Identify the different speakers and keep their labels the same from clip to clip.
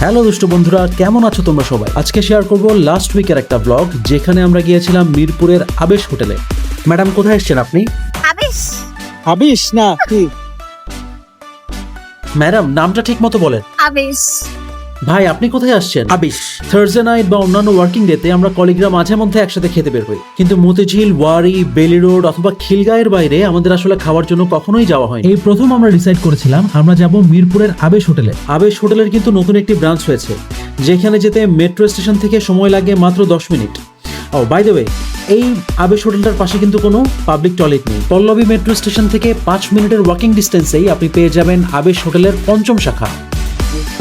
Speaker 1: Hello দুষ্ট বন্ধুরা, কেমন আছো তোমরা সবাই? আজকে শেয়ার করব লাস্ট উইকের একটা ব্লগ, যেখানে আমরা গিয়েছিলাম মিরপুরের আবেশ হোটেলে। ম্যাডাম, কোথায় এসেছেন আপনি?
Speaker 2: আবেশ
Speaker 1: আবেশ না কি ম্যাডাম, নামটা ঠিক মতো বলেন।
Speaker 2: আবেশ
Speaker 1: ভাই, আপনি কোথায় আসছেন? আবিশ। থার্সডে নাইট বা অন্যান্য ওয়ার্কিং ডেতে আমরা কলিগরা মাঝে মধ্যে একসাথে খেতে বের হই, কিন্তু মতিঝিল, ওয়ারি, বেলি রোড অথবা খিলগাঁয়ের বাইরে আমাদের আসলে খাওয়ার জন্য কখনোই যাওয়া হয়। এই প্রথম আমরা ডিসাইড করেছিলাম আমরা যাব মিরপুরের আবেশ হোটেলে। আবেশ হোটেলের কিন্তু নতুন একটি ব্রাঞ্চ হয়েছে, যেখানে যেতে মেট্রো স্টেশন থেকে সময় লাগে মাত্র 10 minute. Oh by the way, এই আবেশ হোটেলটার পাশে কিন্তু কোনো পাবলিক টয়লেট নেই। পল্লবী মেট্রো স্টেশন থেকে 5 মিনিটের ওয়াকিং ডিস্টেন্সেই আপনি পেয়ে যাবেন আবেশ হোটেলের পঞ্চম শাখা।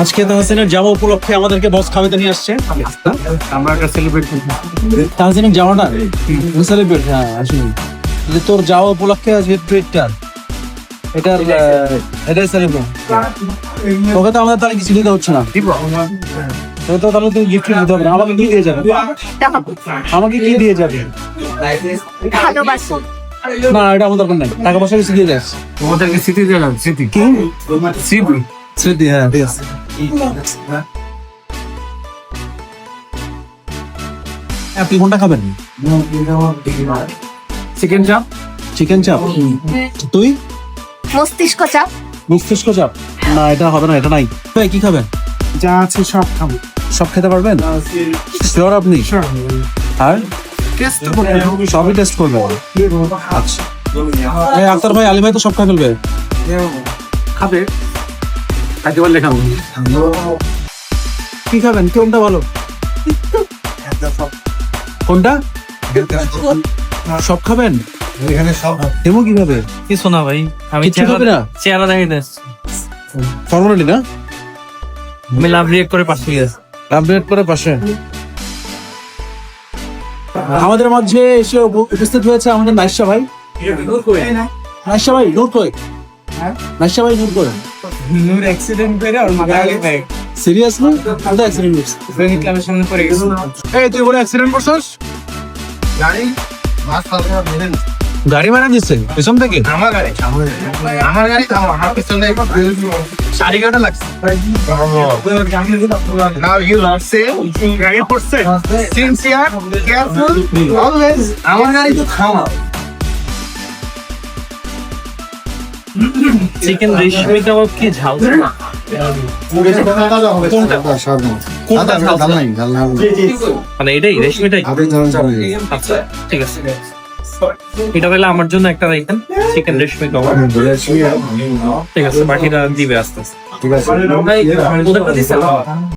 Speaker 1: আজকে তাহসিনের যাওয়া উপলক্ষে আমাদেরকে বস খাওয়াতে নিয়ে আসছে।
Speaker 3: আমরা একটা সেলিব্রেট করব।
Speaker 1: তাহসিনের যাওয়াটা সেলিব্রেট, হ্যাঁ আসলে যে তোর যাওয়া উপলক্ষে আজকে ট্রিটটা এটাই সেলিব্রেট। তোকে তো আমাদের তাহলে কিছু দিতে হচ্ছে না, তোকে তো তাহলে তুমি গিফট দিতে হবে না। আমাকে কি দিয়ে যাবে? আমাকে কি দিয়ে যাবে?
Speaker 2: ভালোবাসো।
Speaker 1: না, এটা আমার দরকার নাই, টাকা পয়সা কিছু দিয়ে যাস।
Speaker 3: তোমাদেরকে স্মৃতি দিলাম, স্মৃতি
Speaker 1: কি
Speaker 3: স্মৃতি
Speaker 1: স্মৃতি? হ্যাঁ ঠিক আছে। আপনি কোনটা খাবেন?
Speaker 3: চিকেন চাপ।
Speaker 1: চিকেন চাপ। তুই?
Speaker 2: মস্তিষ্ক চাপ।
Speaker 1: মস্তিষ্ক চাপ? না, এটা হবে না, এটা নাই। ভাই কি খাবেন?
Speaker 3: যা আছে সব খাবো।
Speaker 1: সব খেতে পারবেন? শিওর আপনি? আর
Speaker 3: টেস্ট করে
Speaker 1: সবই টেস্ট করবে? আচ্ছা। এই আক্তার ভাই, আলী ভাই তো সব খাই ফেলবে।
Speaker 3: খাবে, খাইতে পারলে খাবো।
Speaker 1: কি খাবেন? কোনটা ভালো? কোনটা? সব খাবেন?
Speaker 3: এখানে সব
Speaker 1: হেমো কি খাবে?
Speaker 4: কিছু না ভাই, আমি
Speaker 1: কিচ্ছু খাবে না?
Speaker 4: চেহারা দেখাই দেস।
Speaker 1: ফর্মালিটি না?
Speaker 4: আমি লাভ রিয়েক্ট করে পাশে গেছি।
Speaker 1: আপডেট করে পাশে। আমাদের মাঝে এসে উপস্থিত হয়েছে আমাদের নাইশা ভাই। নাইশা ভাই, নোট কই? নাইশা ভাই, নোট কই?
Speaker 3: নূর অ্যাক্সিডেন্ট করে আর মাথা গেছে।
Speaker 1: সিরিয়াসলি? কোনটা অ্যাক্সিডেন্ট হয়েছে?
Speaker 3: ফ্রেন্ড ক্লাবের সামনে পড়ে গেছে।
Speaker 1: এই তুই বলে অ্যাক্সিডেন্ট করছস?
Speaker 3: গাড়ি মাছ ফালতে দিলেন।
Speaker 1: গাড়ি মারা দিচ্ছে পেছন থেকে?
Speaker 3: আমার গাড়ি থামো, আমার পিছনে সাড়ে 11টা লাগছে। Now you are safe. গাড়ি পড়ছে। Sincere, careful, always. আমার গাড়ি তো থামা।
Speaker 4: চিকেন রেশমি কাবাব কি ঝাল? মানে এটাই রেশমিটাই? আচ্ছা ঠিক আছে, এটা হলে আমার জন্য একটা রাখেন চিকেন রেশমি কাবাব। ঠিক আছে, বাকিটা দিবে আস্তে আস্তে। ভাই, ওদেরটা দিছেন?